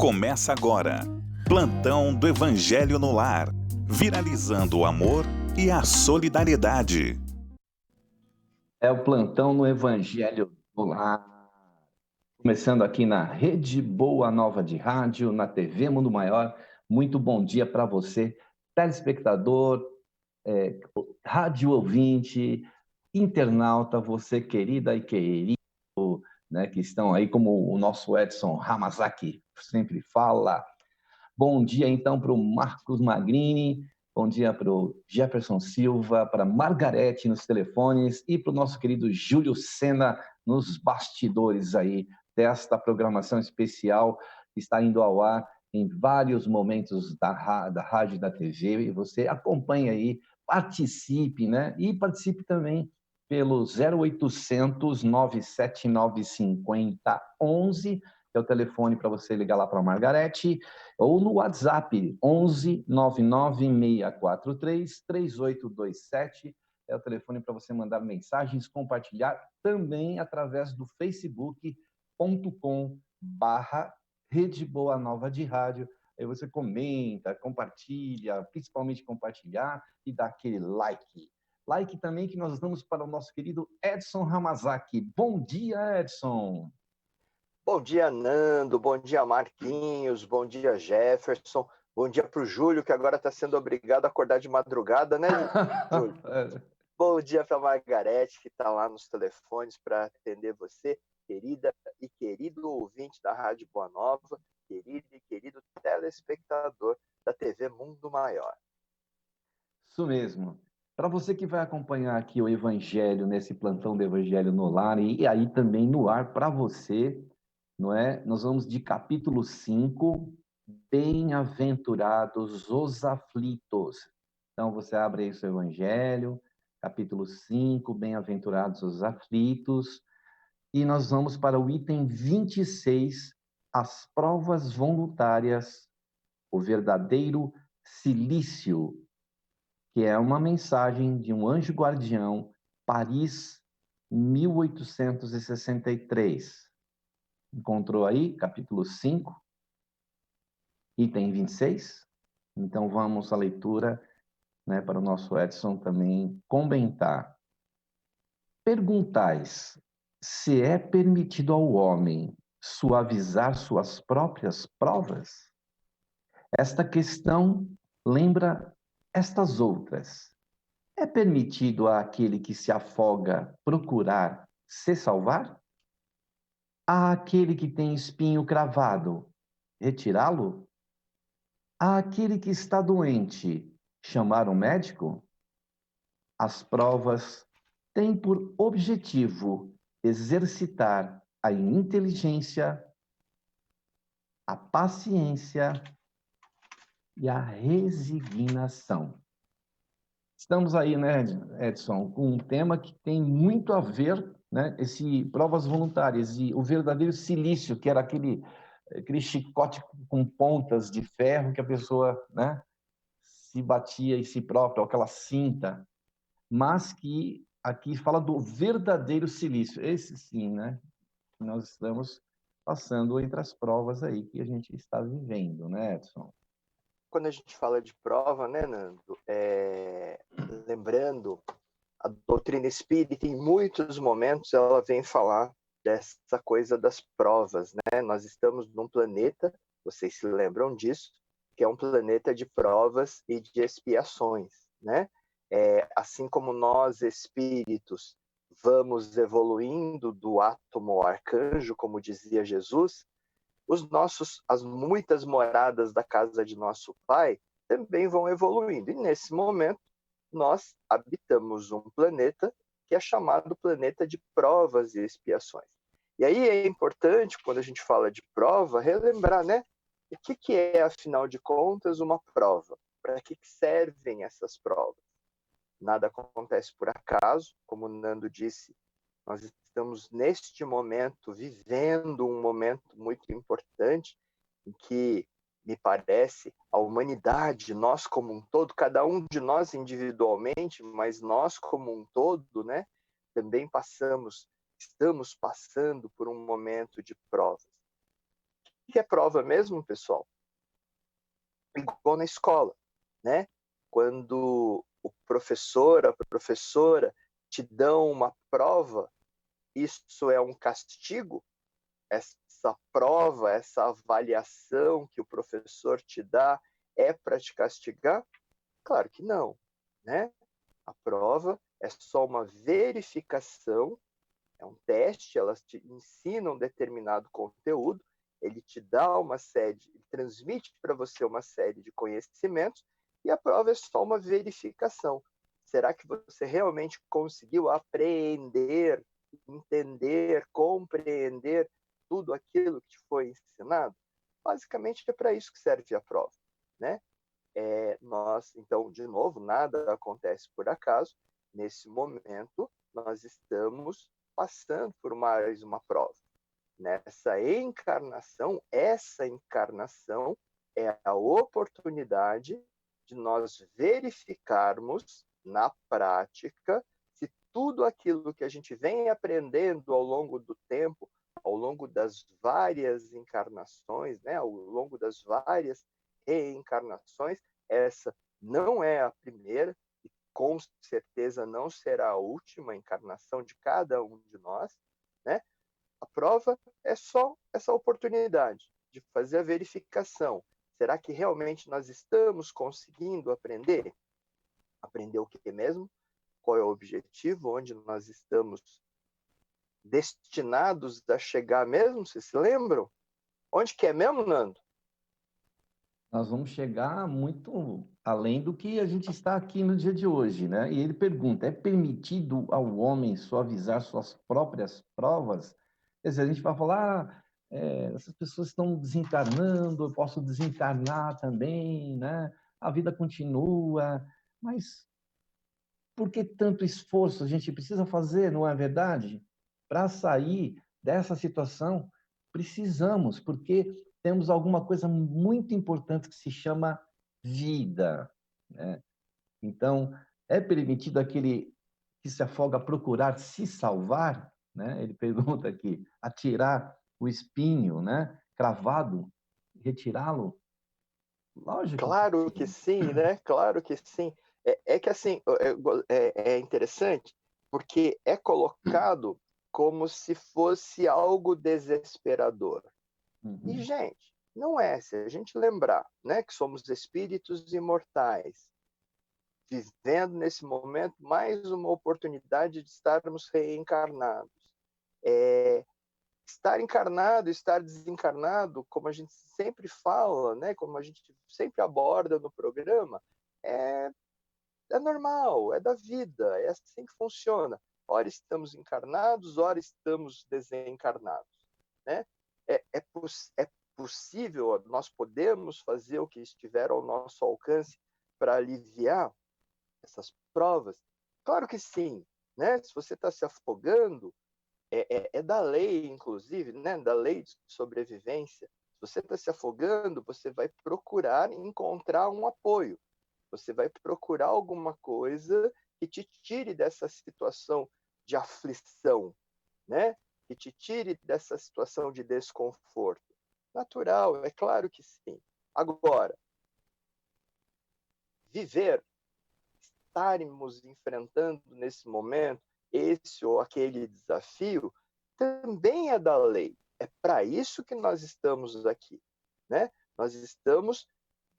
Começa agora. Plantão do Evangelho no Lar. Viralizando o amor e a solidariedade. É o Plantão no Evangelho no Lar. Começando aqui na Rede Boa Nova de Rádio, na TV Mundo Maior. Muito bom dia para você, telespectador, rádio ouvinte, internauta, você querida e querido, né, que estão aí, como o nosso Edson Hamazaki sempre fala. Bom dia, então, para o Marcos Magrini, bom dia para o Jefferson Silva, para a Margarete nos telefones e para o nosso querido Júlio Sena nos bastidores aí desta programação especial que está indo ao ar em vários momentos da rádio e da TV. E você acompanhe aí, participe, né? E participe também pelo 0800 979 5011, que é o telefone para você ligar lá para a Margarete, ou no WhatsApp, 11 99 643 3827, é o telefone para você mandar mensagens, compartilhar também através do facebook.com/Rede Boa Nova de Rádio. Aí você comenta, compartilha, principalmente compartilhar e dá aquele like. Like também que nós damos para o nosso querido Edson Hamazaki. Bom dia, Edson! Bom dia, Nando. Bom dia, Marquinhos. Bom dia, Jefferson. Bom dia para o Júlio, que agora está sendo obrigado a acordar de madrugada, né, Júlio? Bom dia para a Margarete, que está lá nos telefones para atender você, querida e querido ouvinte da Rádio Boa Nova, querido e querido telespectador da TV Mundo Maior. Isso mesmo. Para você que vai acompanhar aqui o Evangelho, nesse plantão do Evangelho no Lar, e aí também no ar para você, não é? Nós vamos de capítulo 5, Bem-aventurados os aflitos. Então, você abre aí o seu Evangelho, capítulo 5, Bem-aventurados os aflitos, e nós vamos para o item 26, as provas voluntárias, o verdadeiro cilício, que é uma mensagem de um anjo guardião, Paris, 1863. Encontrou aí, capítulo 5, item 26? Então vamos à leitura, né, para o nosso Edson também comentar. Perguntais se é permitido ao homem suavizar suas próprias provas? Esta questão lembra estas outras. É permitido àquele que se afoga procurar se salvar? Àquele que tem espinho cravado, retirá-lo? Àquele que está doente, chamar um médico? As provas têm por objetivo exercitar a inteligência, a paciência e a resignação. Estamos aí, né, Edson, com um tema que tem muito a ver, né, esse provas voluntárias e o verdadeiro cilício, que era aquele chicote com pontas de ferro que a pessoa, né, se batia em si própria, ou aquela cinta, mas que aqui fala do verdadeiro cilício. Esse sim, né, que nós estamos passando entre as provas aí que a gente está vivendo, né, Edson? Quando a gente fala de prova, né, Nando, lembrando, a doutrina espírita, em muitos momentos, ela vem falar dessa coisa das provas, né? Nós estamos num planeta, vocês se lembram disso, que é um planeta de provas e de expiações, né? Assim como nós, espíritos, vamos evoluindo do átomo ao arcanjo, como dizia Jesus, as muitas moradas da casa de nosso Pai também vão evoluindo. E nesse momento, nós habitamos um planeta que é chamado planeta de provas e expiações. E aí é importante, quando a gente fala de prova, relembrar, né? O que é, afinal de contas, uma prova? Para que servem essas provas? Nada acontece por acaso, como o Nando disse, nós estamos neste momento vivendo um momento muito importante em que, me parece, a humanidade, nós como um todo, cada um de nós individualmente, mas nós como um todo, né, também estamos passando por um momento de provas. que é prova mesmo, pessoal? Igual na escola, né? Quando o professor, a professora te dão uma prova, isso é um castigo? Essa prova, essa avaliação que o professor te dá é para te castigar? Claro que não, né? A prova é só uma verificação, é um teste, elas te ensinam um determinado conteúdo, ele te dá uma série, ele transmite para você uma série de conhecimentos, e a prova é só uma verificação. Será que você realmente conseguiu apreender, entender, compreender tudo aquilo que te foi ensinado? Basicamente é para isso que serve a prova, né? Então, de novo, nada acontece por acaso. Nesse momento, nós estamos passando por mais uma prova. Essa encarnação é a oportunidade de nós verificarmos na prática se tudo aquilo que a gente vem aprendendo ao longo do tempo, ao longo das várias encarnações, né, ao longo das várias reencarnações, essa não é a primeira e com certeza não será a última encarnação de cada um de nós, né? A prova é só essa oportunidade de fazer a verificação. Será que realmente nós estamos conseguindo aprender? Aprender o que mesmo? Qual é o objetivo? Onde nós estamos destinados a chegar mesmo? Vocês se lembram? Onde que é mesmo, Nando? Nós vamos chegar muito além do que a gente está aqui no dia de hoje, né? E ele pergunta: é permitido ao homem suavizar suas próprias provas? Quer dizer, a gente vai falar, essas pessoas estão desencarnando, eu posso desencarnar também, né? A vida continua, mas por que tanto esforço a gente precisa fazer, não é verdade? Para sair dessa situação, precisamos, porque temos alguma coisa muito importante que se chama vida, né? Então, é permitido aquele que se afoga procurar se salvar, né? Ele pergunta aqui, atirar o espinho, né? Cravado, retirá-lo? Lógico que Claro que sim. sim, né? Claro que sim. É que assim, é interessante, porque é colocado como se fosse algo desesperador. E, Uhum. gente, não é. Se a gente lembrar, né, que somos espíritos imortais, vivendo nesse momento mais uma oportunidade de estarmos reencarnados. É, estar encarnado, estar desencarnado, como a gente sempre fala, né, como a gente sempre aborda no programa, é, é normal, é da vida, é assim que funciona. Ora estamos encarnados, ora estamos desencarnados, né? É possível, nós podemos fazer o que estiver ao nosso alcance para aliviar essas provas? Claro que sim, né? Se você está se afogando, é da lei, inclusive, né? Da lei de sobrevivência. Se você está se afogando, você vai procurar encontrar um apoio. Você vai procurar alguma coisa que te tire dessa situação de aflição, né? Que te tire dessa situação de desconforto. Natural, é claro que sim. Agora, viver, estarmos enfrentando nesse momento esse ou aquele desafio, também é da lei. É para isso que nós estamos aqui, né? Nós estamos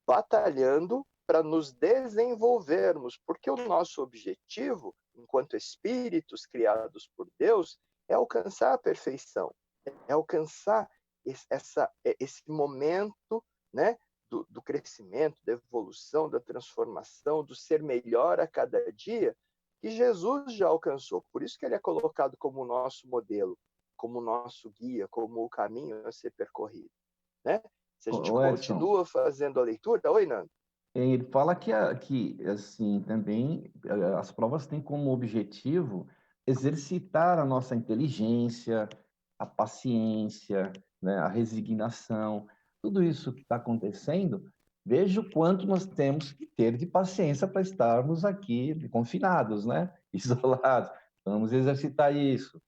batalhando para nos desenvolvermos, porque o nosso objetivo, enquanto espíritos criados por Deus, é alcançar a perfeição, é alcançar esse momento, né, do crescimento, da evolução, da transformação, do ser melhor a cada dia, que Jesus já alcançou. Por isso que ele é colocado como o nosso modelo, como o nosso guia, como o caminho a ser percorrido, né? Se a gente Ô, Edson, continua fazendo a leitura... Oi, Nando. ele fala que assim, também as provas têm como objetivo exercitar a nossa inteligência, a paciência, né, a resignação, tudo isso que está acontecendo. Veja o quanto nós temos que ter de paciência para estarmos aqui confinados, né, isolados. Vamos exercitar isso.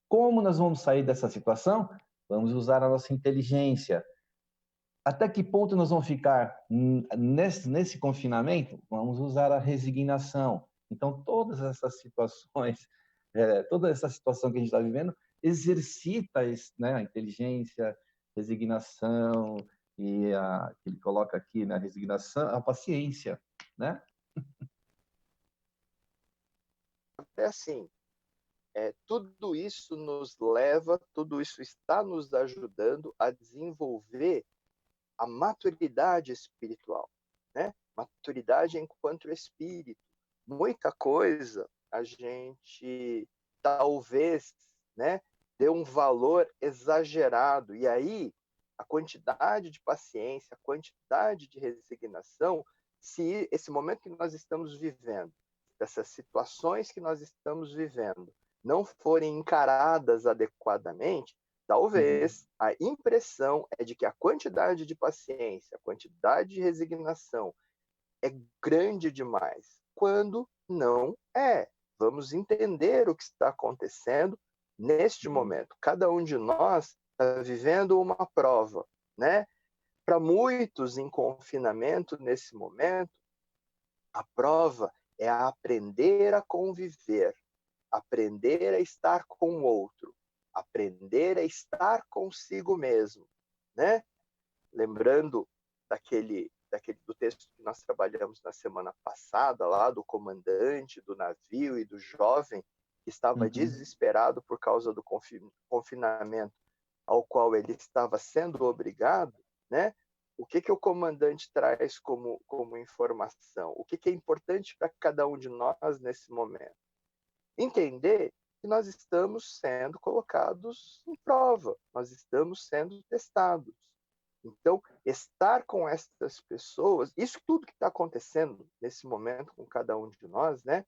Como nós vamos sair dessa situação? vamos usar a nossa inteligência. Até que ponto nós vamos ficar nesse confinamento? Vamos usar a resignação. Então, todas essas situações, toda essa situação que a gente está vivendo, exercita né, a inteligência, resignação, e que ele coloca aqui na resignação, a paciência, né? É assim, tudo isso nos leva, tudo isso está nos ajudando a desenvolver a maturidade espiritual, né? Maturidade enquanto espírito. Muita coisa a gente talvez, né, dê um valor exagerado, e aí a quantidade de paciência, a quantidade de resignação, se esse momento que nós estamos vivendo, dessas situações que nós estamos vivendo, não forem encaradas adequadamente, talvez a impressão é de que a quantidade de paciência, a quantidade de resignação é grande demais, quando não é. Vamos entender o que está acontecendo neste momento. Cada um de nós está vivendo uma prova, né? Para muitos em confinamento nesse momento, a prova é aprender a conviver, aprender a estar com o outro, aprender a estar consigo mesmo, né? Lembrando do texto que nós trabalhamos na semana passada, lá do comandante do navio e do jovem que estava desesperado por causa do confinamento ao qual ele estava sendo obrigado, né? O que o comandante traz como informação? O que é importante para cada um de nós nesse momento? Entender que nós estamos sendo colocados em prova, nós estamos sendo testados. Então, estar com essas pessoas, isso tudo que está acontecendo nesse momento com cada um de nós, né?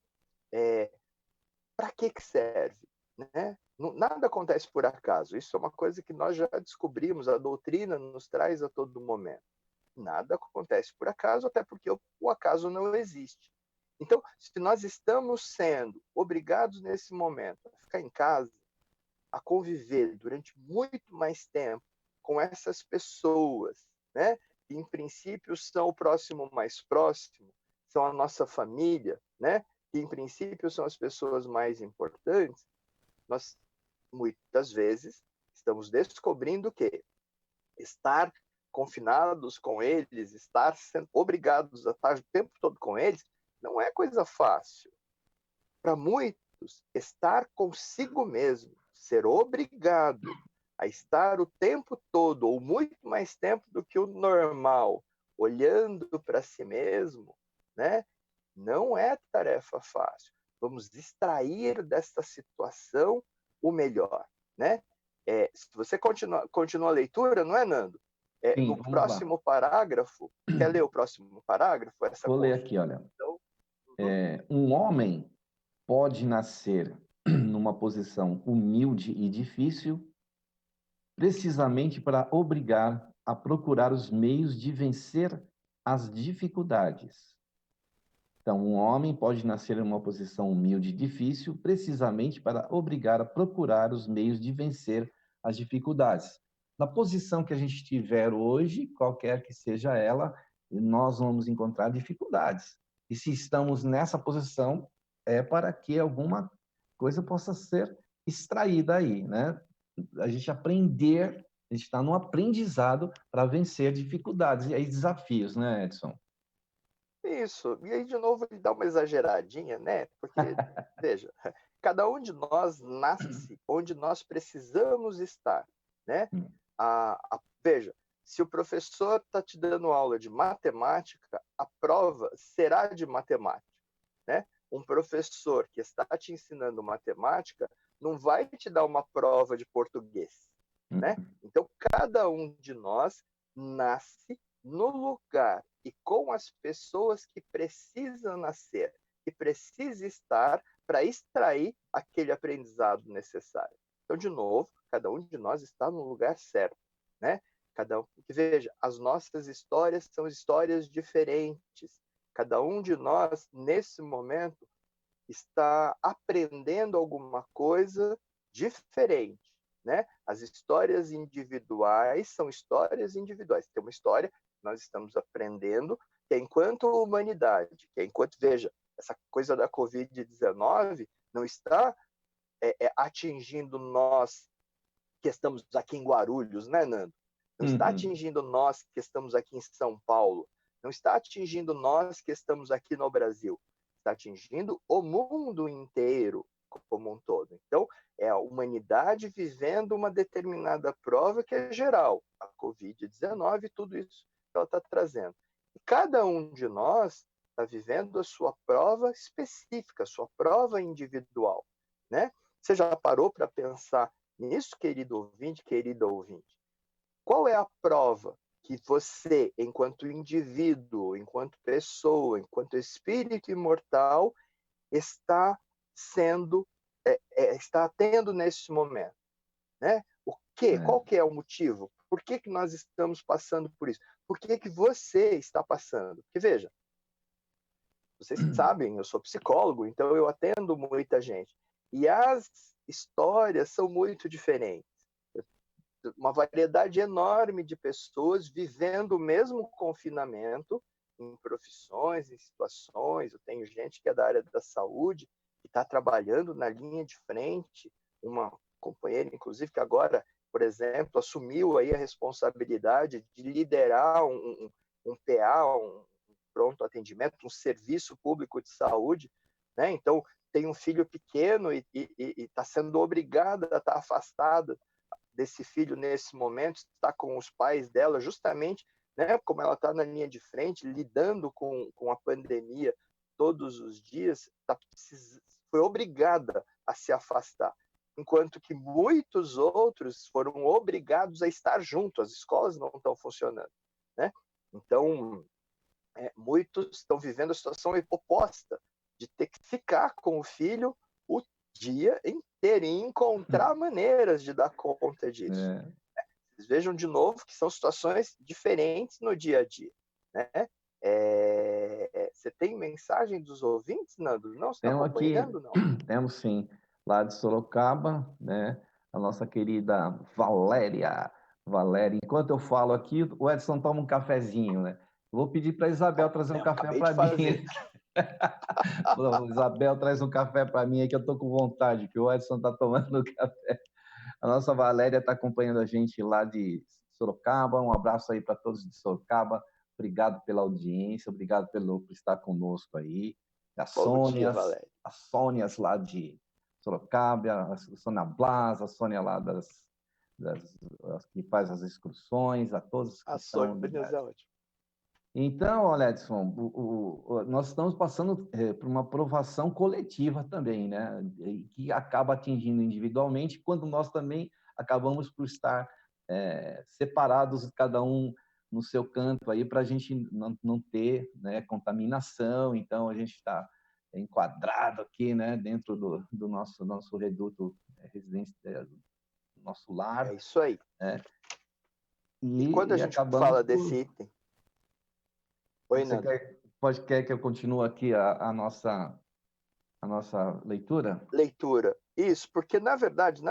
Para que serve? Né? Nada acontece por acaso. Isso é uma coisa que nós já descobrimos, a doutrina nos traz a todo momento. Nada acontece por acaso, até porque o acaso não existe. Então, se nós estamos sendo obrigados nesse momento a ficar em casa, a conviver durante muito mais tempo com essas pessoas, né, que em princípio são o próximo mais próximo, são a nossa família, né, que em princípio são as pessoas mais importantes, nós muitas vezes estamos descobrindo que estar confinados com eles, estar sendo obrigados a estar o tempo todo com eles, não é coisa fácil. Para muitos, estar consigo mesmo, ser obrigado a estar o tempo todo, ou muito mais tempo do que o normal, olhando para si mesmo, né? Não é tarefa fácil. Vamos extrair desta situação o melhor, né? Se você continua a leitura, não é, Nando? Sim, No vamos próximo lá. parágrafo, quer ler o próximo parágrafo? Vou ler aqui, olha. Então, um homem pode nascer numa posição humilde e difícil, precisamente para obrigar a procurar os meios de vencer as dificuldades. Então, um homem pode nascer em uma posição humilde e difícil, precisamente para obrigar a procurar os meios de vencer as dificuldades. Na posição que a gente tiver hoje, qualquer que seja ela, nós vamos encontrar dificuldades. E se estamos nessa posição, é para que alguma coisa possa ser extraída aí, né? A gente aprender, a gente está no aprendizado para vencer dificuldades e aí desafios, né, Edson? isso. E aí, de novo, ele dá uma exageradinha, né? Porque, veja, cada um de nós nasce onde nós precisamos estar, né? Veja, se o professor está te dando aula de matemática, a prova será de matemática, né? Um professor que está te ensinando matemática não vai te dar uma prova de português, né? Então, cada um de nós nasce no lugar e com as pessoas que precisam nascer, que precisa estar para extrair aquele aprendizado necessário. Então, de novo, cada um de nós está no lugar certo, né? Porque veja, as nossas histórias são histórias diferentes. Cada um de nós, nesse momento, está aprendendo alguma coisa diferente, né? As histórias individuais são histórias individuais. Tem uma história que nós estamos aprendendo, que é enquanto humanidade, que é enquanto, veja, essa coisa da Covid-19 não está atingindo nós que estamos aqui em Guarulhos, né, Nando? Não está atingindo nós que estamos aqui em São Paulo. Não está atingindo nós que estamos aqui no Brasil. Está atingindo o mundo inteiro como um todo. Então, é a humanidade vivendo uma determinada prova que é geral. A Covid-19 e tudo isso que ela está trazendo. E cada um de nós está vivendo a sua prova específica, a sua prova individual, né? Você já parou para pensar nisso, querido ouvinte, querida ouvinte? Qual é a prova que você, enquanto indivíduo, enquanto pessoa, enquanto espírito imortal, está está tendo nesse momento, né? Qual que é o motivo? Por que nós estamos passando por isso? Por que você está passando? Porque, veja, vocês sabem, eu sou psicólogo, então eu atendo muita gente. E as histórias são muito diferentes. Uma variedade enorme de pessoas vivendo o mesmo confinamento, em profissões, em situações. Eu tenho gente que é da área da saúde, que está trabalhando na linha de frente, uma companheira, inclusive, que agora, por exemplo, assumiu aí a responsabilidade de liderar um PA, um pronto atendimento, um serviço público de saúde, né? Então, tem um filho pequeno e está sendo obrigada a estar afastada desse filho nesse momento, está com os pais dela justamente, né, como ela está na linha de frente, lidando com a pandemia todos os dias, foi obrigada a se afastar, enquanto que muitos outros foram obrigados a estar junto, as escolas não estão funcionando, né? Então, muitos estão vivendo a situação oposta, de ter que ficar com o filho o dia inteiro e encontrar maneiras de dar conta disso. Vocês vejam de novo que são situações diferentes no dia a dia, né? Você tem mensagem dos ouvintes, Nando? Não, você está Temos aqui, acompanhando, não? temos sim, lá de Sorocaba, né? A nossa querida Valéria. Valéria, enquanto eu falo aqui, o Edson toma um cafezinho, né? Vou pedir para a Isabel trazer um café para mim. Isabel, traz um café para mim aí que eu estou com vontade, que o Edson está tomando café. A nossa Valéria está acompanhando a gente lá de Sorocaba. Um abraço aí para todos de Sorocaba. Obrigado pela audiência, obrigado por estar conosco aí. Bom dia, Valéria. As Sônias lá de Sorocaba, a Sônia Blas, a Sônia lá das que faz as excursões, a todos que estão ligados. É ótimo. Então, olha, Edson, nós estamos passando por uma provação coletiva também, né? Que acaba atingindo individualmente, quando nós também acabamos por estar separados, cada um no seu canto aí, para a gente não ter, né, contaminação. Então, a gente está enquadrado aqui, né, dentro do nosso reduto residência, do nosso lar. É isso aí. Né? E quando a gente fala desse item... Oi, Você quer que eu continue aqui a nossa leitura? Leitura. Isso, porque, na verdade,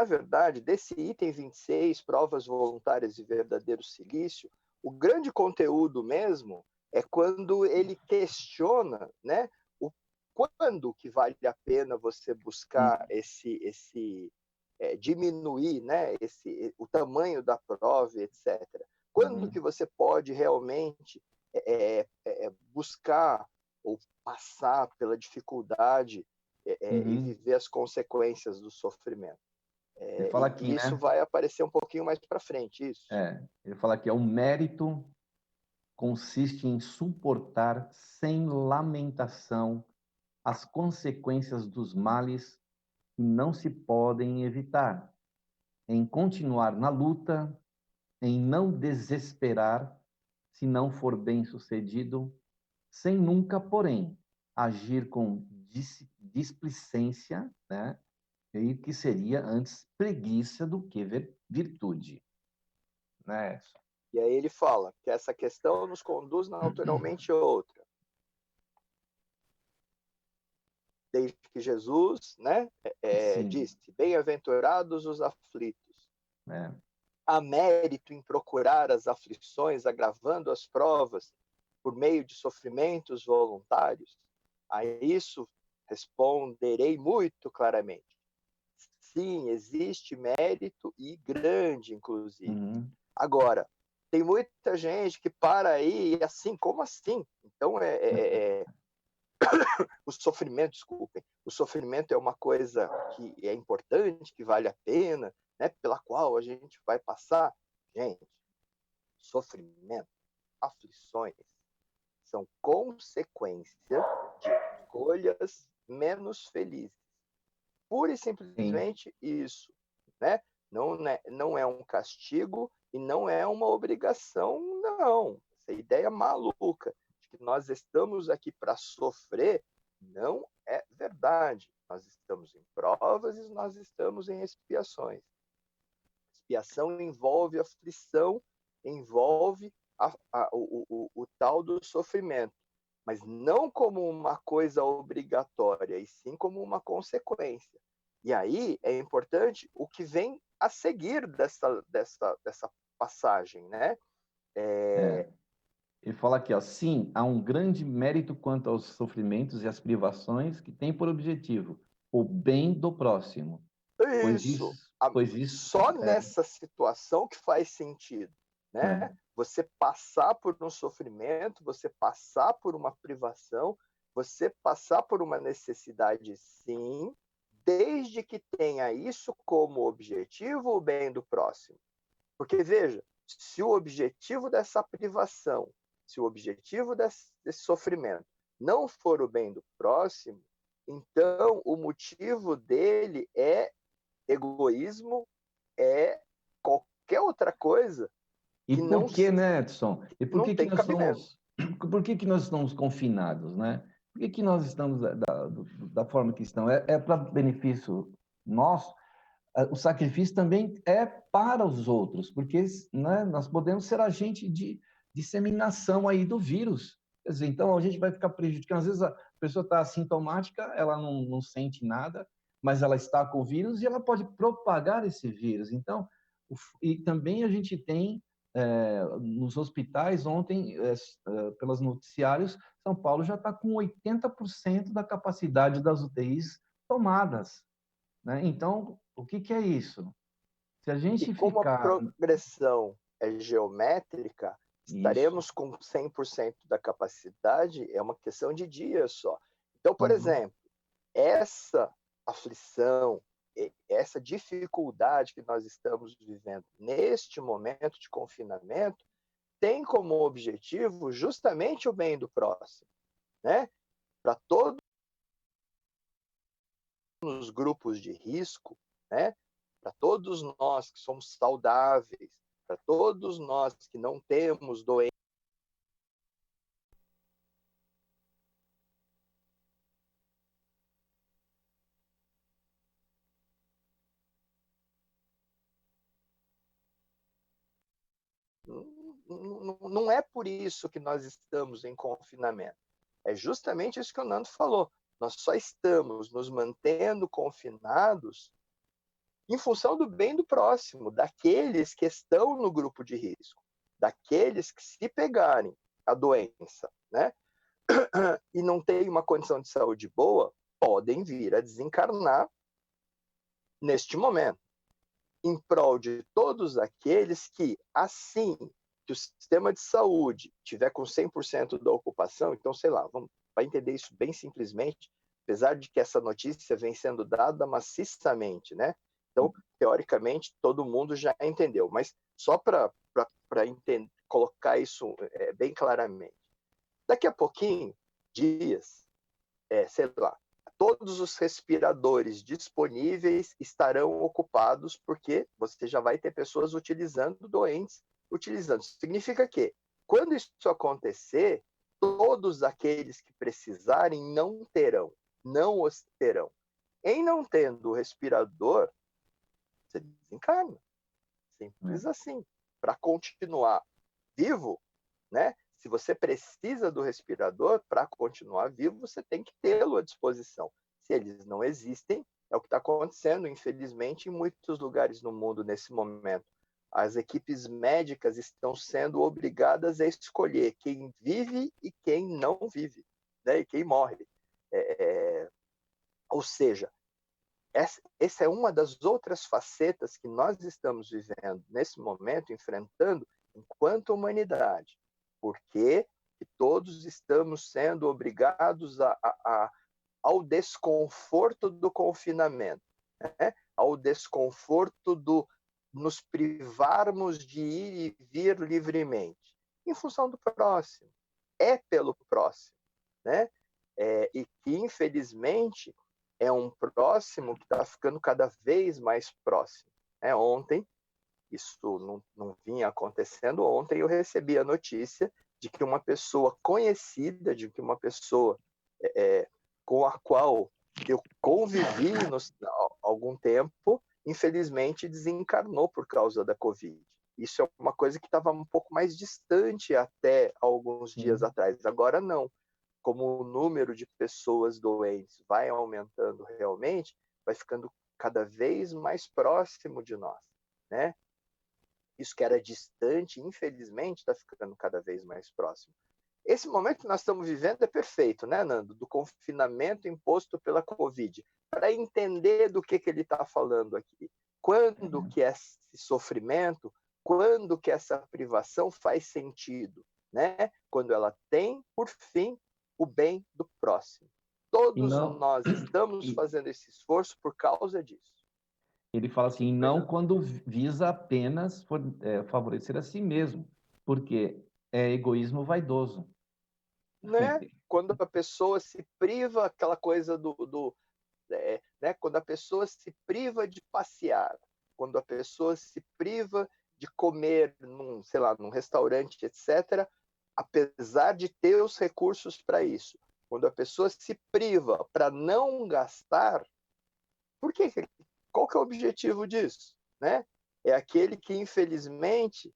desse item 26, provas voluntárias e verdadeiro silício, o grande conteúdo mesmo é quando ele questiona, né, quando que vale a pena você buscar diminuir, né, o tamanho da prova, etc. Quando que você pode realmente buscar ou passar pela dificuldade e viver as consequências do sofrimento. Ele fala aqui, isso, né? vai aparecer um pouquinho mais para frente, isso. Ele fala que o mérito consiste em suportar sem lamentação as consequências dos males que não se podem evitar, em continuar na luta, em não desesperar se não for bem-sucedido, sem nunca, porém, agir com displicência, né? E que seria antes preguiça do que virtude. Né? E aí ele fala que essa questão nos conduz naturalmente a outra. Desde que Jesus, né, disse, bem-aventurados os aflitos, É. Há mérito em procurar as aflições, agravando as provas por meio de sofrimentos voluntários? A isso responderei muito claramente. Sim, existe mérito e grande, inclusive. Uhum. Agora, tem muita gente que para aí e assim, como assim? Então, o sofrimento, desculpem, o sofrimento é uma coisa que é importante, que vale a pena, né, pela qual a gente vai passar. Gente, sofrimento, aflições, são consequência de escolhas menos felizes. Pura e Sim. simplesmente isso, né? Não é um castigo e não é uma obrigação, não. Essa ideia maluca de que nós estamos aqui para sofrer não é verdade. Nós estamos em provas e nós estamos em expiações. Expiação envolve aflição, envolve o tal do sofrimento, mas não como uma coisa obrigatória, e sim como uma consequência. E aí é importante o que vem a seguir dessa passagem, né? É. Ele fala aqui, ó, sim, há um grande mérito quanto aos sofrimentos e às privações que tem por objetivo o bem do próximo, pois Isso. isso, pois isso, Só nessa situação que faz sentido, né? é, Você passar por um sofrimento, você passar por uma privação, você passar por uma necessidade, sim, desde que tenha isso como objetivo, o bem do próximo. Porque, veja, se o objetivo dessa privação, se o objetivo desse sofrimento não for o bem do próximo, então o motivo dele é egoísmo, é qualquer outra coisa E que não, por que, né, Edson? E por não que que tem nós cabimento. somos, por que que nós estamos confinados, né? Por que que nós estamos da forma que estamos? É para benefício nosso. O sacrifício também é para os outros, porque, né, nós podemos ser agente de disseminação aí do vírus. Quer dizer, então a gente vai ficar prejudicando. Às vezes a pessoa está assintomática, ela não sente nada, mas ela está com o vírus e ela pode propagar esse vírus. Então, e também a gente tem nos hospitais, ontem, pelos noticiários, São Paulo já está com 80% da capacidade das UTIs tomadas, né? Então, o que que é isso? Se a E gente como a ficar progressão é geométrica, isso, estaremos com 100% da capacidade, é uma questão de dias só. Então, por uhum, exemplo, essa aflição, essa dificuldade que nós estamos vivendo neste momento de confinamento, tem como objetivo justamente o bem do próximo, né? Para todos os grupos de risco, né? Para todos nós que somos saudáveis, para todos nós que não temos doença, não é por isso que nós estamos em confinamento. É justamente isso que o Nando falou. Nós só estamos nos mantendo confinados em função do bem do próximo, daqueles que estão no grupo de risco, daqueles que, se pegarem a doença, né, e não têm uma condição de saúde boa, podem vir a desencarnar neste momento, em prol de todos aqueles que, assim que o sistema de saúde tiver com 100% da ocupação, então, sei lá, vamos para entender isso bem simplesmente, apesar de que essa notícia vem sendo dada maciçamente, né? Então, teoricamente, todo mundo já entendeu, mas só para colocar isso bem claramente. Daqui a pouquinho, dias, sei lá, todos os respiradores disponíveis estarão ocupados, porque você já vai ter pessoas utilizando, doentes utilizando. Significa que, quando isso acontecer, todos aqueles que precisarem não terão, não os terão. Em não tendo o respirador, você desencarna. né? Simples assim. Para continuar vivo, né? Se você precisa do respirador para continuar vivo, você tem que tê-lo à disposição. Se eles não existem, É o que está acontecendo, infelizmente, em muitos lugares no mundo nesse momento. As equipes médicas estão sendo obrigadas a escolher quem vive e quem não vive, né? E quem morre. Ou seja, essa é uma das outras facetas que nós estamos vivendo nesse momento, enfrentando enquanto humanidade. Porque todos estamos sendo obrigados ao desconforto do confinamento, né? Ao desconforto do nos privarmos de ir e vir livremente, em função do próximo, pelo próximo, né? E que, infelizmente, é um próximo que está ficando cada vez mais próximo. Ontem, isso não vinha acontecendo, ontem eu recebi a notícia de que uma pessoa conhecida, de que uma pessoa com a qual eu convivi há algum tempo, infelizmente desencarnou por causa da Covid. Isso é uma coisa que estava um pouco mais distante até alguns dias atrás. Agora não. Como o número de pessoas doentes vai aumentando realmente, vai ficando cada vez mais próximo de nós, né? Isso que era distante, infelizmente, está ficando cada vez mais próximo. Esse momento que nós estamos vivendo é perfeito, né, Nando? Do confinamento imposto pela Covid. Para entender do que ele está falando aqui. Quando que esse sofrimento, quando que essa privação faz sentido, né? Quando ela tem, por fim, o bem do próximo. Todos nós estamos fazendo esse esforço por causa disso. Ele fala assim, não quando visa apenas favorecer a si mesmo, porque é egoísmo vaidoso. Né? Quando a pessoa se priva, aquela coisa né? Quando a pessoa se priva de passear, quando a pessoa se priva de comer num restaurante, etc., apesar de ter os recursos para isso. Quando a pessoa se priva para não gastar, qual que é o objetivo disso? Né? É aquele que, infelizmente,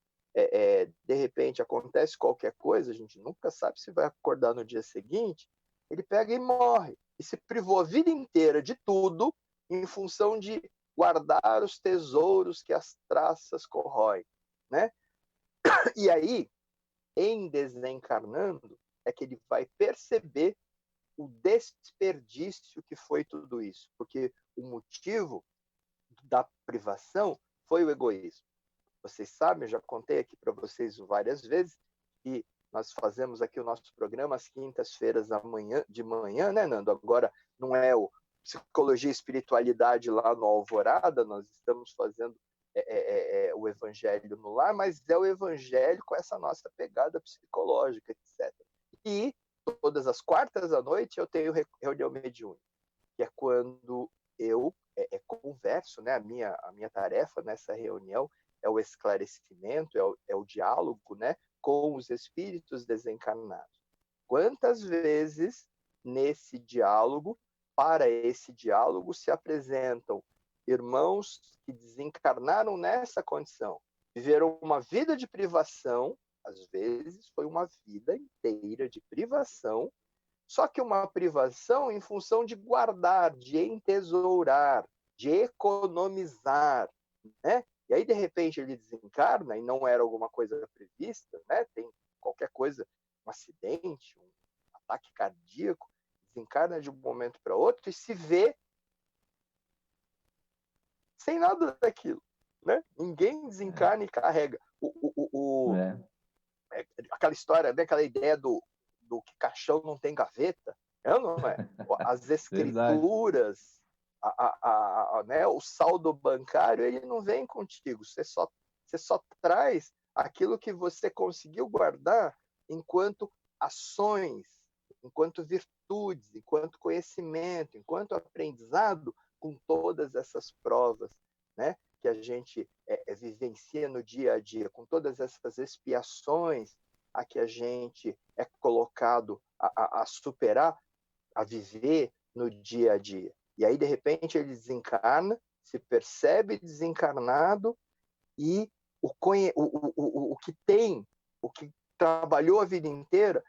de repente acontece qualquer coisa, a gente nunca sabe se vai acordar no dia seguinte, ele pega e morre. E se privou a vida inteira de tudo em função de guardar os tesouros que as traças corroem. Né? E aí, em desencarnando, é que ele vai perceber o desperdício que foi tudo isso. Porque o motivo da privação foi o egoísmo. Vocês sabem, eu já contei aqui para vocês várias vezes, que nós fazemos aqui o nosso programa às quintas-feiras de manhã, né, Nando? Agora não é o Psicologia e Espiritualidade lá no Alvorada, nós estamos fazendo o Evangelho no Lar, mas é o Evangelho com essa nossa pegada psicológica, etc. E todas as quartas à noite eu tenho reunião mediúnica, que é quando eu converso, né? A minha tarefa nessa reunião é o esclarecimento, é o diálogo, né, com os espíritos desencarnados. Quantas vezes para esse diálogo se apresentam irmãos que desencarnaram nessa condição, viveram uma vida de privação, às vezes foi uma vida inteira de privação, só que uma privação em função de guardar, de entesourar, de economizar, né? E aí, de repente, ele desencarna e não era alguma coisa prevista, né? Tem qualquer coisa, um acidente, um ataque cardíaco, desencarna de um momento para outro e se vê sem nada daquilo, né? Ninguém desencarna e carrega. Aquela história, né? Aquela ideia do que caixão não tem gaveta, não é? As escrituras, né? O saldo bancário, ele não vem contigo. Você só traz aquilo que você conseguiu guardar enquanto ações, enquanto virtudes, enquanto conhecimento, enquanto aprendizado, com todas essas provas, né? Que a gente vivencia no dia a dia, com todas essas expiações a que a gente é colocado a superar, a viver no dia a dia. E aí, de repente, ele desencarna, se percebe desencarnado e o que tem, o que trabalhou a vida inteira,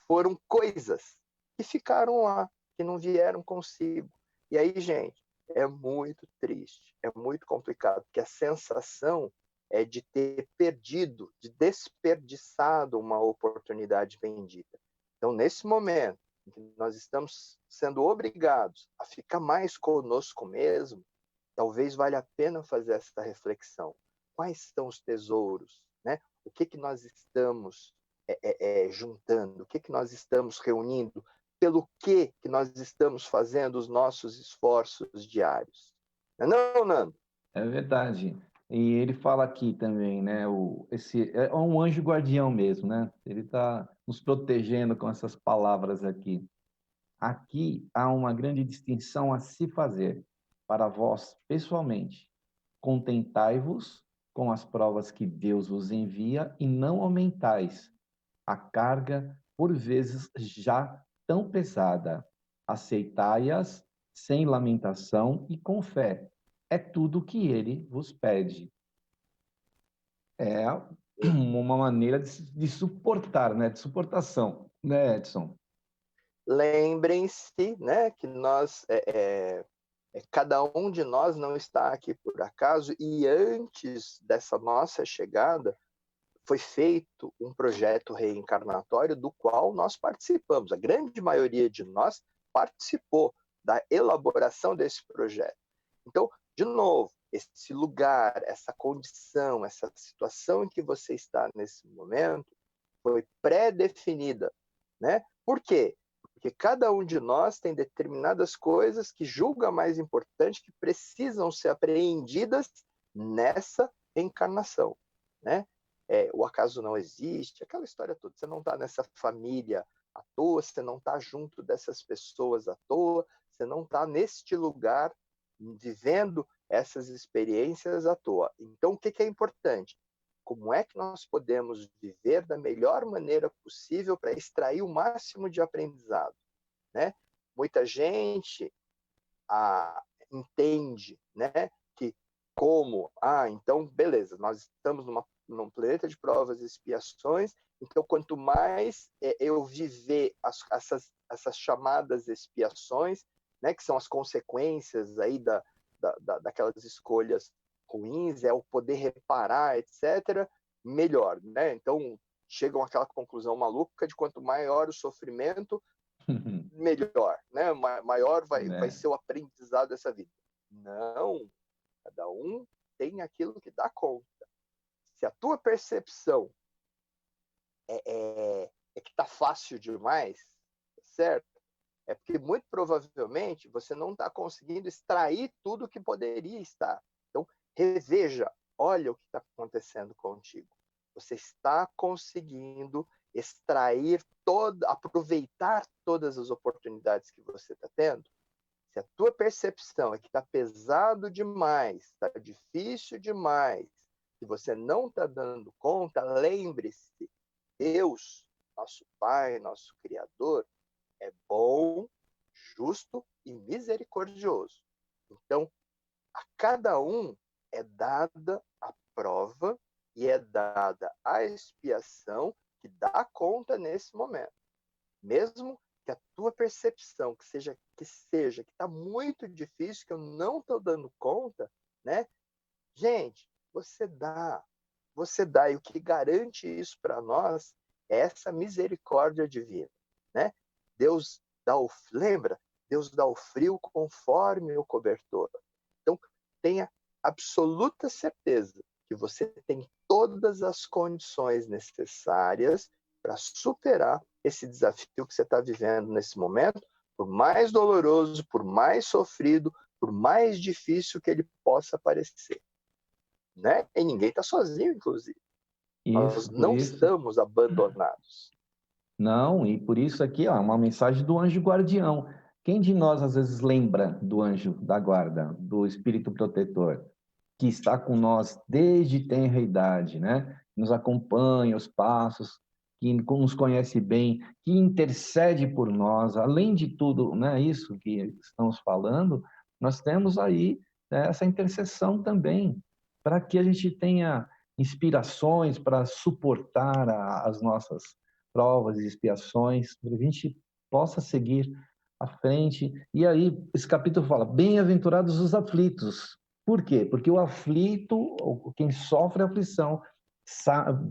foram coisas que ficaram lá, que não vieram consigo. E aí, gente, é muito triste, é muito complicado, porque a sensação é de ter perdido, de desperdiçado uma oportunidade bendita. Então, nesse momento em que nós estamos sendo obrigados a ficar mais conosco mesmo, talvez valha a pena fazer essa reflexão. Quais são os tesouros, né? O que nós estamos juntando? O que nós estamos reunindo? Pelo que nós estamos fazendo os nossos esforços diários? Não, Nando? É verdade. E ele fala aqui também, né? Esse é um anjo guardião mesmo, né? Ele está nos protegendo com essas palavras aqui. Aqui há uma grande distinção a se fazer para vós pessoalmente. Contentai-vos com as provas que Deus vos envia e não aumentais a carga, por vezes já tão pesada. Aceitai-as sem lamentação e com fé. É tudo o que ele vos pede. É uma maneira de suportar, né? De suportação, né, Edson? Lembrem-se, né, que cada um de nós não está aqui por acaso, e antes dessa nossa chegada foi feito um projeto reencarnatório do qual nós participamos. A grande maioria de nós participou da elaboração desse projeto. Então, de novo, esse lugar, essa condição, essa situação em que você está nesse momento foi pré-definida, né? Por quê? Porque cada um de nós tem determinadas coisas que julga mais importante, que precisam ser apreendidas nessa encarnação, né? O acaso não existe, aquela história toda. Você não está nessa família à toa, você não está junto dessas pessoas à toa, você não está neste lugar vivendo essas experiências à toa. Então, o que é importante? Como é que nós podemos viver da melhor maneira possível para extrair o máximo de aprendizado, né? Muita gente entende, né, que então, beleza, nós estamos num planeta de provas e expiações, então quanto mais eu viver essas chamadas expiações, né, que são as consequências aí daquelas escolhas ruins, é o poder reparar, etc., melhor, né? Então, chegam àquela conclusão maluca de quanto maior o sofrimento, melhor, né? Maior vai ser o aprendizado dessa vida. Não, cada um tem aquilo que dá conta. Se a tua percepção é que está fácil demais, certo? É porque muito provavelmente você não está conseguindo extrair tudo que poderia estar. Então, reveja, olha o que está acontecendo contigo. Você está conseguindo extrair aproveitar todas as oportunidades que você está tendo? Se a tua percepção é que está pesado demais, está difícil demais, que você não está dando conta, lembre-se, Deus, nosso Pai, nosso Criador, é bom, justo e misericordioso. Então, a cada um é dada a prova e é dada a expiação que dá conta nesse momento. Mesmo que a tua percepção que está muito difícil, que eu não estou dando conta, né? Gente, você dá. E o que garante isso para nós é essa misericórdia divina, né? Deus lembra? Deus dá o frio conforme o cobertor. Então, tenha absoluta certeza que você tem todas as condições necessárias para superar esse desafio que você está vivendo nesse momento, por mais doloroso, por mais sofrido, por mais difícil que ele possa parecer, né? E ninguém está sozinho, inclusive. Nós não estamos abandonados. Não, e por isso aqui, ó, uma mensagem do anjo guardião. Quem de nós às vezes lembra do anjo da guarda, do espírito protetor, que está com nós desde tenra idade, né? Nos acompanha os passos, que nos conhece bem, que intercede por nós, além de tudo, né, isso que estamos falando, nós temos aí, né, essa intercessão também, para que a gente tenha inspirações para suportar as nossas provas e expiações, para que a gente possa seguir à frente. E aí, esse capítulo fala, bem-aventurados os aflitos. Por quê? Porque o aflito, ou quem sofre aflição,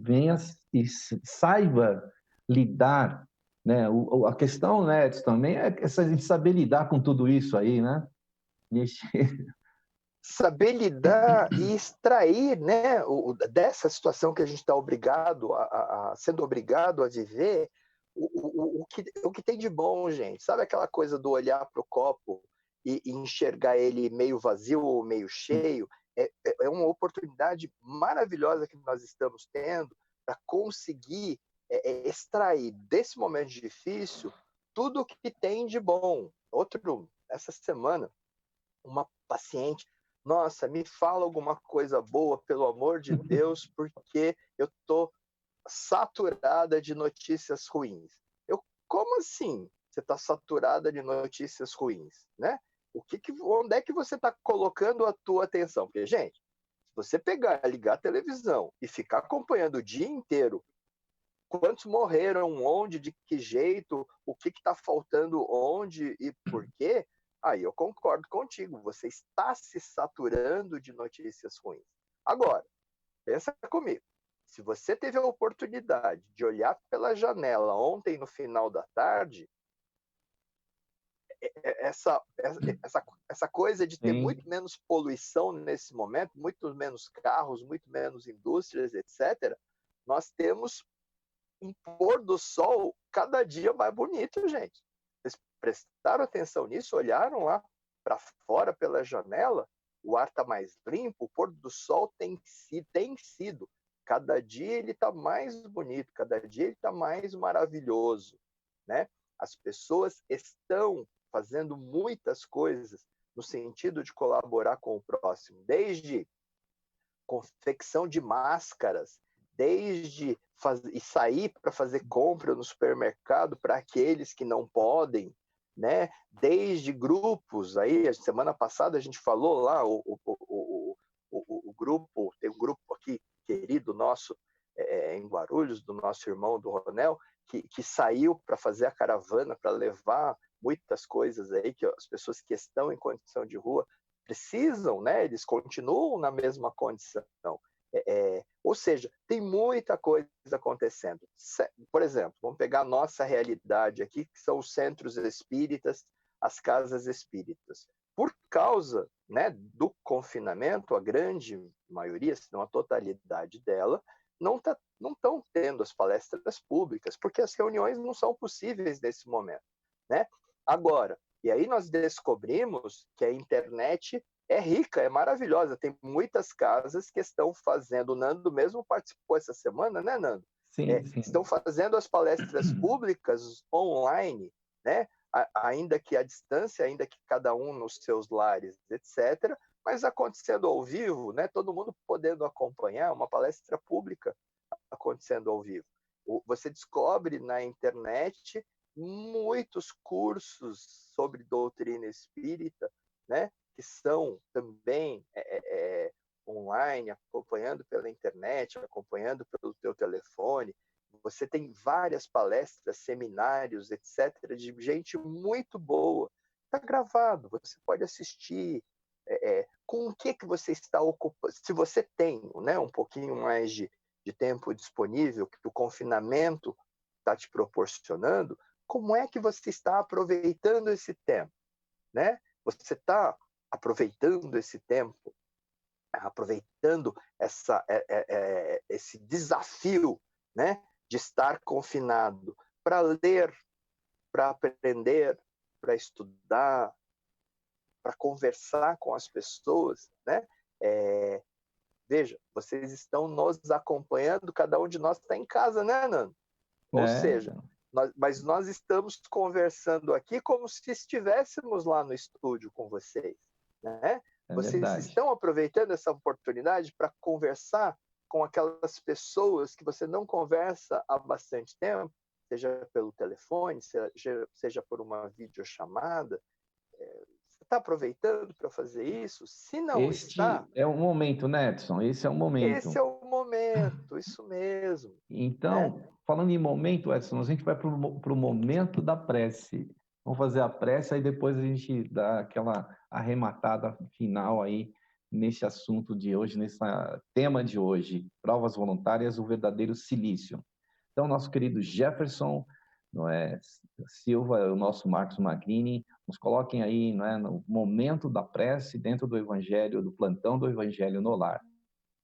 venha e saiba lidar, né? A questão, né, também é essa de saber lidar com tudo isso aí, né? Saber lidar e extrair, né, dessa situação que a gente está sendo obrigado a viver, o que tem de bom, gente. Sabe aquela coisa do olhar para o copo e enxergar ele meio vazio ou meio cheio? É uma oportunidade maravilhosa que nós estamos tendo para conseguir extrair desse momento difícil tudo o que tem de bom. Essa semana, uma paciente, nossa, me fala alguma coisa boa, pelo amor de Deus, porque eu tô saturada de notícias ruins. Como assim? Você está saturada de notícias ruins, né? Onde é que você está colocando a tua atenção? Porque, gente, se você pegar, ligar a televisão e ficar acompanhando o dia inteiro quantos morreram, onde, de que jeito, o que está faltando onde e por quê, aí eu concordo contigo, você está se saturando de notícias ruins. Agora, pensa comigo, se você teve a oportunidade de olhar pela janela ontem no final da tarde, essa coisa de ter Sim. muito menos poluição nesse momento, muito menos carros, muito menos indústrias, etc., nós temos um pôr do sol cada dia mais bonito, gente. Vocês prestaram atenção nisso? Olharam lá para fora pela janela? O ar está mais limpo, o pôr do sol tem sido. Cada dia ele está mais bonito, cada dia ele está mais maravilhoso, né? As pessoas estão fazendo muitas coisas no sentido de colaborar com o próximo, desde confecção de máscaras, desde sair para fazer compra no supermercado para aqueles que não podem, né? Desde grupos, aí, semana passada a gente falou lá, o grupo, tem um grupo aqui querido nosso, em Guarulhos, do nosso irmão, do Ronel, que saiu para fazer a caravana, para levar muitas coisas aí, que as pessoas que estão em condição de rua precisam, né? Eles continuam na mesma condição. Ou seja, tem muita coisa acontecendo. Por exemplo, vamos pegar a nossa realidade aqui, que são os centros espíritas, as casas espíritas. Por causa, né, do confinamento, a grande maioria, se não a totalidade dela, não estão tendo as palestras públicas, porque as reuniões não são possíveis nesse momento, né? Agora, e aí nós descobrimos que a internet é rica, é maravilhosa. Tem muitas casas que estão fazendo, o Nando mesmo participou essa semana, né, Nando? Sim, sim. Estão fazendo as palestras públicas online, né? Ainda que à distância, ainda que cada um nos seus lares, etc., mas acontecendo ao vivo, né? Todo mundo podendo acompanhar uma palestra pública acontecendo ao vivo. Você descobre na internet muitos cursos sobre doutrina espírita, né? Que são também online, acompanhando pela internet, acompanhando pelo teu telefone. Você tem várias palestras, seminários, etc., de gente muito boa. Está gravado, você pode assistir. Com o que você está ocupando? Se você tem, né, um pouquinho mais de tempo disponível, que o confinamento está te proporcionando, como é que você está aproveitando esse tempo, né? Você está aproveitando esse tempo, aproveitando esse desafio, né, de estar confinado para ler, para aprender, para estudar, para conversar com as pessoas, né? Veja, vocês estão nos acompanhando, cada um de nós está em casa, né, Nando? Ou seja, mas nós estamos conversando aqui como se estivéssemos lá no estúdio com vocês, né? Vocês verdade. estão aproveitando essa oportunidade para conversar com aquelas pessoas que você não conversa há bastante tempo, seja pelo telefone, seja por uma videochamada. Você está aproveitando para fazer isso? Se não está... é o momento, né, Edson? Esse é o momento. Esse é o momento, isso mesmo. Então, falando em momento, Edson, a gente vai para o momento da prece. Vamos fazer a prece, aí depois a gente dá aquela arrematada final aí nesse assunto de hoje, nesse tema de hoje, provas voluntárias, o verdadeiro silício. Então, nosso querido Jefferson, não é, Silva, o nosso Marcos Magrini, nos coloquem aí, não é, no momento da prece, dentro do Evangelho, do plantão do Evangelho no lar.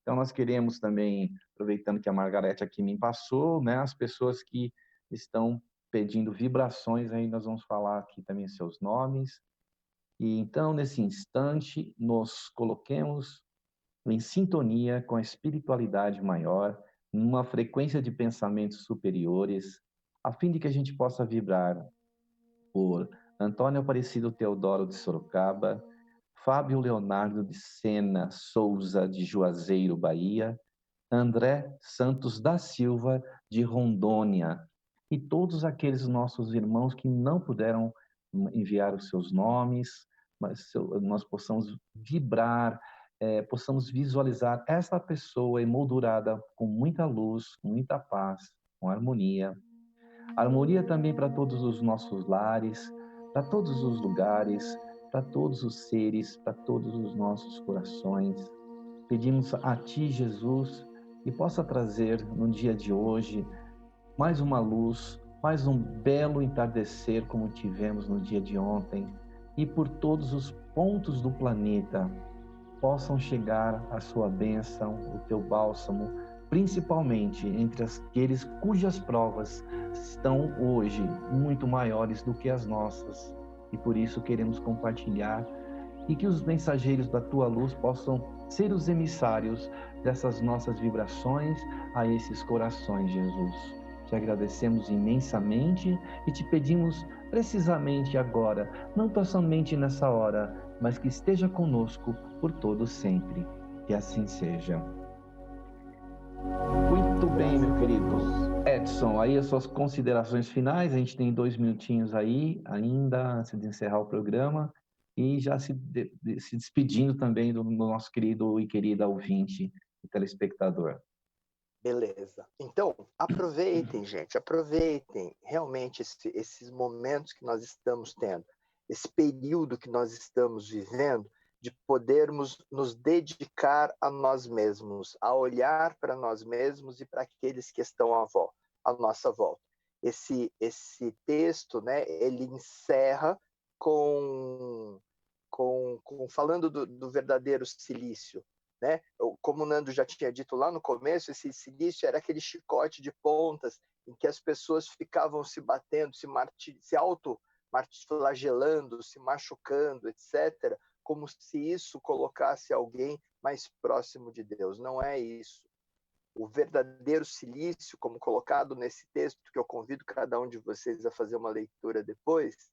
Então, nós queremos também, aproveitando que a Margarete aqui me passou, né, as pessoas que estão pedindo vibrações, aí nós vamos falar aqui também seus nomes. E então, nesse instante, nos coloquemos em sintonia com a espiritualidade maior, numa frequência de pensamentos superiores, a fim de que a gente possa vibrar por Antônio Aparecido Teodoro de Sorocaba, Fábio Leonardo de Sena Souza de Juazeiro, Bahia, André Santos da Silva de Rondônia e todos aqueles nossos irmãos que não puderam enviar os seus nomes, mas nós possamos vibrar, possamos visualizar essa pessoa emoldurada com muita luz, com muita paz, com harmonia. Harmonia também para todos os nossos lares, para todos os lugares, para todos os seres, para todos os nossos corações. Pedimos a Ti, Jesus, que possa trazer no dia de hoje mais uma luz, mais um belo entardecer como tivemos no dia de ontem, e por todos os pontos do planeta possam chegar a Sua bênção, o Teu bálsamo, principalmente entre aqueles cujas provas estão hoje muito maiores do que as nossas, e por isso queremos compartilhar, e que os mensageiros da Tua luz possam ser os emissários dessas nossas vibrações a esses corações, Jesus. Te agradecemos imensamente e te pedimos precisamente agora, não tão somente nessa hora, mas que esteja conosco por todo sempre. Que assim seja. Muito bem, meu querido Edson, aí as suas considerações finais, a gente tem 2 minutinhos aí, ainda antes de encerrar o programa, e já se despedindo também do nosso querido e querida ouvinte e telespectador. Beleza. Então, aproveitem, gente, aproveitem realmente esses momentos que nós estamos tendo, esse período que nós estamos vivendo, de podermos nos dedicar a nós mesmos, a olhar para nós mesmos e para aqueles que estão à nossa volta. Esse texto, né, ele encerra falando do verdadeiro silício, né? Como o Nando já tinha dito lá no começo, esse silício era aquele chicote de pontas em que as pessoas ficavam se batendo, se auto-flagelando, se machucando, etc., como se isso colocasse alguém mais próximo de Deus. Não é isso. O verdadeiro silício, como colocado nesse texto, que eu convido cada um de vocês a fazer uma leitura depois,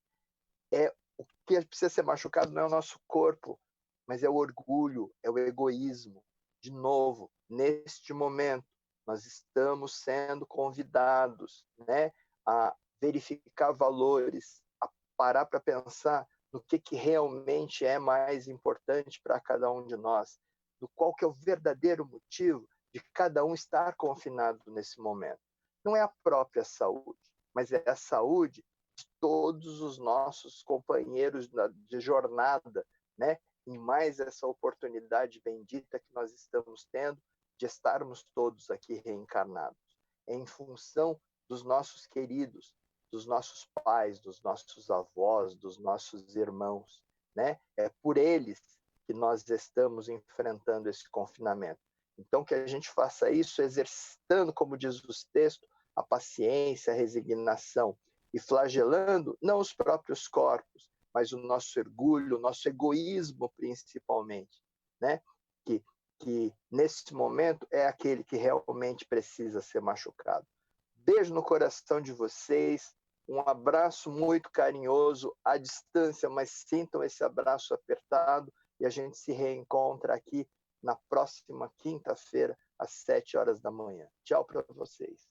é o que precisa ser machucado não é o nosso corpo, mas é o orgulho, é o egoísmo. De novo, neste momento, nós estamos sendo convidados, né, a verificar valores, a parar para pensar no que realmente é mais importante para cada um de nós, do qual que é o verdadeiro motivo de cada um estar confinado nesse momento. Não é a própria saúde, mas é a saúde de todos os nossos companheiros de jornada, né? E mais essa oportunidade bendita que nós estamos tendo de estarmos todos aqui reencarnados. É em função dos nossos queridos, dos nossos pais, dos nossos avós, dos nossos irmãos, né? É por eles que nós estamos enfrentando esse confinamento. Então, que a gente faça isso exercitando, como diz o texto, a paciência, a resignação, e flagelando não os próprios corpos, mas o nosso orgulho, o nosso egoísmo principalmente, né? Que nesse momento é aquele que realmente precisa ser machucado. Beijo no coração de vocês, um abraço muito carinhoso à distância, mas sintam esse abraço apertado e a gente se reencontra aqui na próxima quinta-feira, às 7 horas da manhã. Tchau para vocês.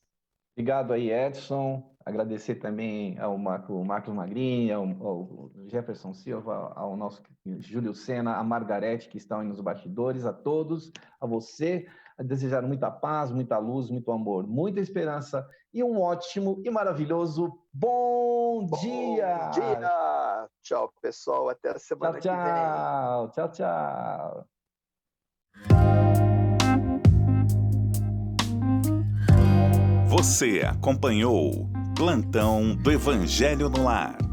Obrigado aí, Edson. Agradecer também ao Marcos Magrini, ao Jefferson Silva, ao nosso Júlio Sena, a Margarete, que estão aí nos bastidores, a todos, a você, a desejar muita paz, muita luz, muito amor, muita esperança e um ótimo e maravilhoso bom dia! Bom dia! Tchau, pessoal. Até a semana que vem. Tchau, tchau, tchau. Você acompanhou Plantão do Evangelho no Lar.